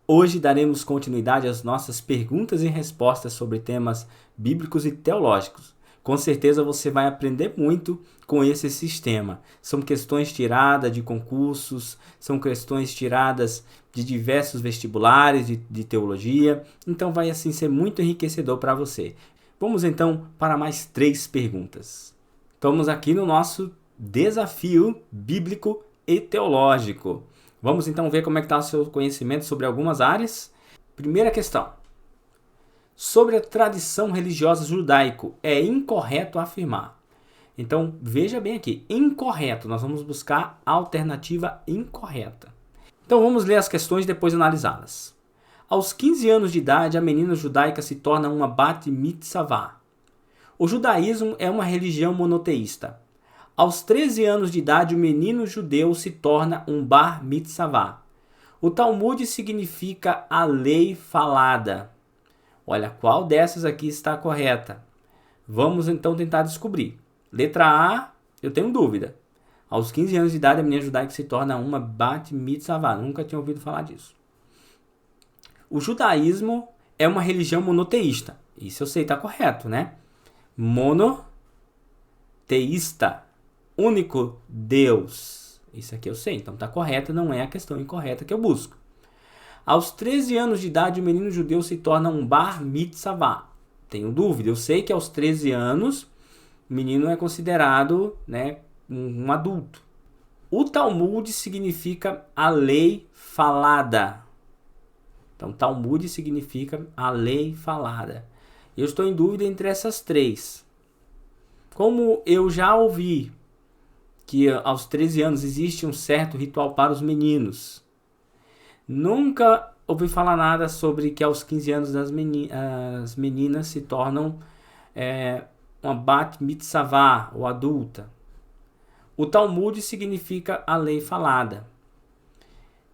Hoje daremos continuidade às nossas perguntas e respostas sobre temas bíblicos e teológicos. Com certeza você vai aprender muito com esse sistema. São questões tiradas de concursos, são questões tiradas de diversos vestibulares de teologia, então vai assim ser muito enriquecedor para você. Vamos então para mais 3 perguntas. Estamos aqui no nosso desafio bíblico e teológico. Vamos então ver como é que está o seu conhecimento sobre algumas áreas. Primeira questão. Sobre a tradição religiosa judaico, é incorreto afirmar. Então, veja bem aqui, incorreto. Nós vamos buscar a alternativa incorreta. Então, vamos ler as questões e depois analisá-las. Aos 15 anos de idade, a menina judaica se torna uma bat mitzvah. O judaísmo é uma religião monoteísta. Aos 13 anos de idade, o menino judeu se torna um bar mitzvah. O Talmud significa a lei falada. Olha, qual dessas aqui está correta? Vamos então tentar descobrir. Letra A, eu tenho dúvida. Aos 15 anos de idade, a menina judaica se torna uma bat mitzvah. Nunca tinha ouvido falar disso. O judaísmo é uma religião monoteísta. Isso eu sei, está correto, né? Monoteísta. Único Deus. Isso aqui eu sei, então está correto, não é a questão incorreta que eu busco. Aos 13 anos de idade, o menino judeu se torna um bar mitzvah. Tenho dúvida, eu sei que aos 13 anos, o menino é considerado, né, um adulto. O Talmud significa a lei falada. Então, Talmud significa a lei falada. Eu estou em dúvida entre essas 3. Como eu já ouvi que aos 13 anos existe um certo ritual para os meninos, nunca ouvi falar nada sobre que aos 15 anos as meninas se tornam uma bat mitzvah, ou adulta. O Talmud significa a lei falada.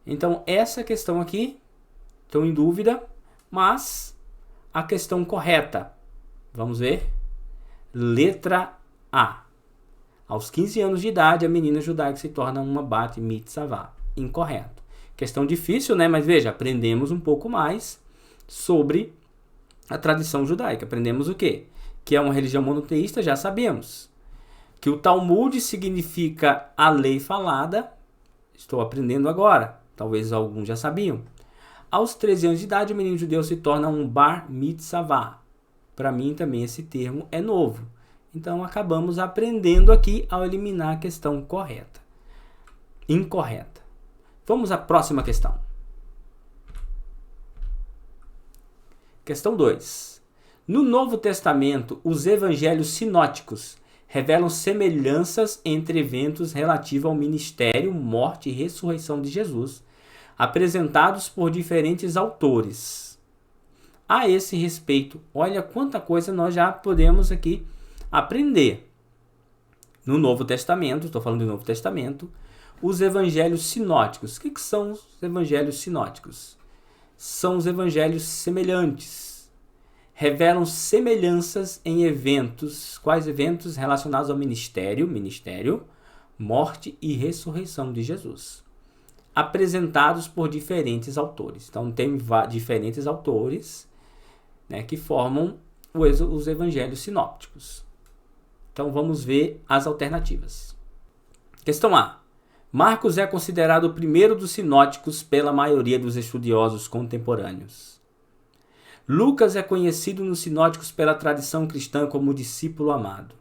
Então, essa questão aqui, estou em dúvida, mas a questão correta, vamos ver? Letra A. Aos 15 anos de idade, a menina judaica se torna uma bat mitzvah. Incorreto. Questão difícil, né? Mas veja, aprendemos um pouco mais sobre a tradição judaica. Aprendemos o quê? Que é uma religião monoteísta, já sabemos. Que o Talmud significa a lei falada. Estou aprendendo agora. Talvez alguns já sabiam. Aos 13 anos de idade, o menino judeu se torna um bar mitzvah. Para mim também esse termo é novo. Então, acabamos aprendendo aqui ao eliminar a questão correta. Incorreta. Vamos à próxima questão. Questão 2. No Novo Testamento, os evangelhos sinóticos revelam semelhanças entre eventos relativos ao ministério, morte e ressurreição de Jesus, apresentados por diferentes autores. A esse respeito, olha quanta coisa nós já podemos aqui aprender. No Novo Testamento, estou falando do Novo Testamento, os evangelhos sinóticos. O que são os evangelhos sinóticos? São os evangelhos semelhantes. Revelam semelhanças em eventos. Quais eventos? Relacionados ao ministério, morte e ressurreição de Jesus. Apresentados por diferentes autores. Então, tem diferentes autores, né, que formam os evangelhos sinópticos. Então, vamos ver as alternativas. Questão A. Marcos é considerado o primeiro dos sinóticos pela maioria dos estudiosos contemporâneos. Lucas é conhecido nos sinóticos pela tradição cristã como discípulo amado.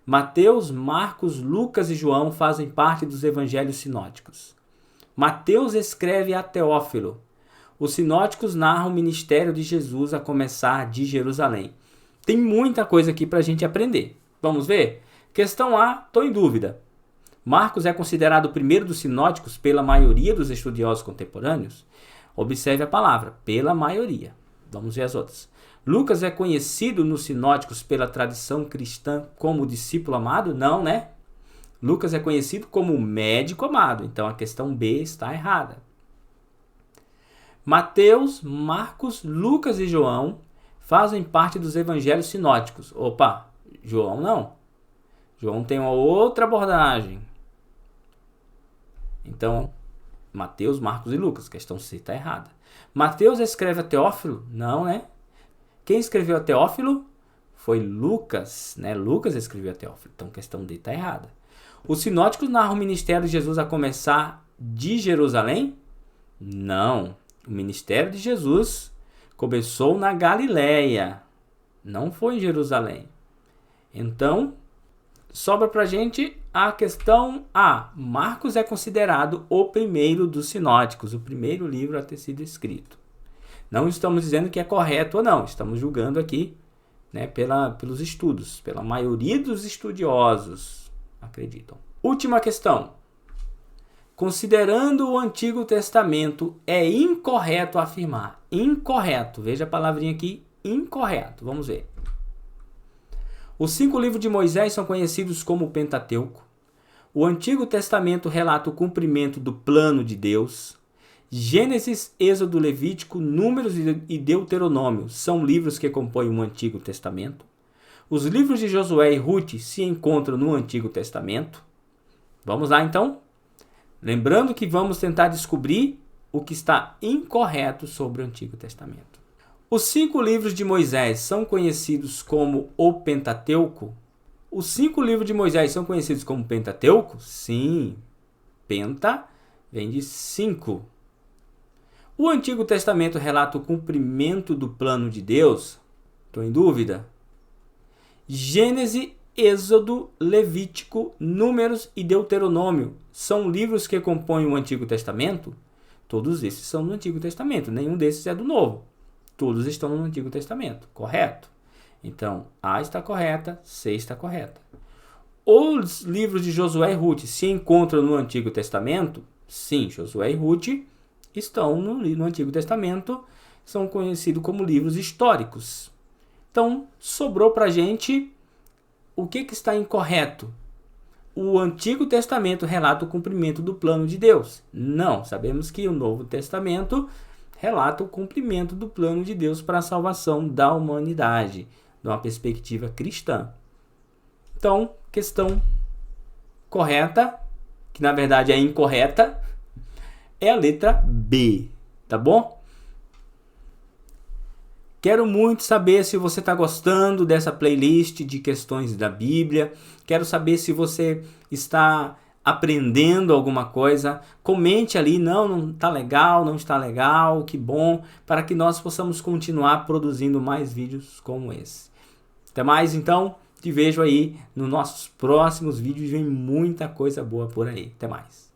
Mateus, Marcos, Lucas e João fazem parte dos evangelhos sinóticos. Mateus escreve a Teófilo. Os sinóticos narram o ministério de Jesus a começar de Jerusalém. Tem muita coisa aqui para a gente aprender. Vamos ver? Questão A, estou em dúvida. Marcos é considerado o primeiro dos sinóticos pela maioria dos estudiosos contemporâneos? Observe a palavra, pela maioria. Vamos ver as outras. Lucas é conhecido nos sinóticos pela tradição cristã como discípulo amado? Não, né? Lucas é conhecido como médico amado. Então a questão B está errada. Mateus, Marcos, Lucas e João fazem parte dos evangelhos sinóticos. Opa, João não. João tem uma outra abordagem. Então, Mateus, Marcos e Lucas. Questão C está errada. Mateus escreve a Teófilo? Não, né? Quem escreveu a Teófilo foi Lucas, né? Lucas escreveu a Teófilo, então a questão D está errada. Os sinóticos narram o ministério de Jesus a começar de Jerusalém? Não. O ministério de Jesus começou na Galileia, não foi em Jerusalém. Então, sobra para a gente a questão A. Marcos é considerado o primeiro dos sinóticos, o primeiro livro a ter sido escrito. Não estamos dizendo que é correto ou não, estamos julgando aqui, né, pelos estudos, pela maioria dos estudiosos acreditam. Última questão. Considerando o Antigo Testamento, é incorreto afirmar. Incorreto. Veja a palavrinha aqui, incorreto. Vamos ver. Os 5 livros de Moisés são conhecidos como o Pentateuco. O Antigo Testamento relata o cumprimento do plano de Deus. Gênesis, Êxodo, Levítico, Números e Deuteronômio são livros que compõem o Antigo Testamento. Os livros de Josué e Ruth se encontram no Antigo Testamento. Vamos lá então? Lembrando que vamos tentar descobrir o que está incorreto sobre o Antigo Testamento. Os 5 livros de Moisés são conhecidos como o Pentateuco? Os 5 livros de Moisés são conhecidos como Pentateuco? Sim. Penta vem de 5. O Antigo Testamento relata o cumprimento do plano de Deus? Estou em dúvida. Gênesis, Êxodo, Levítico, Números e Deuteronômio são livros que compõem o Antigo Testamento? Todos esses são no Antigo Testamento, nenhum desses é do Novo. Todos estão no Antigo Testamento, correto? Então, A está correta, C está correta. Os livros de Josué e Ruth se encontram no Antigo Testamento? Sim, Josué e Ruth estão no Antigo Testamento, são conhecidos como livros históricos. Então, sobrou para a gente o que está incorreto. O Antigo Testamento relata o cumprimento do plano de Deus? Não, sabemos que o Novo Testamento relata o cumprimento do plano de Deus para a salvação da humanidade, de uma perspectiva cristã. Então, questão correta, que na verdade é incorreta, é a letra B, tá bom? Quero muito saber se você está gostando dessa playlist de questões da Bíblia. Quero saber se você está aprendendo alguma coisa. Comente ali, não está legal, não está legal, que bom, para que nós possamos continuar produzindo mais vídeos como esse. Até mais então, te vejo aí nos nossos próximos vídeos, vem muita coisa boa por aí. Até mais.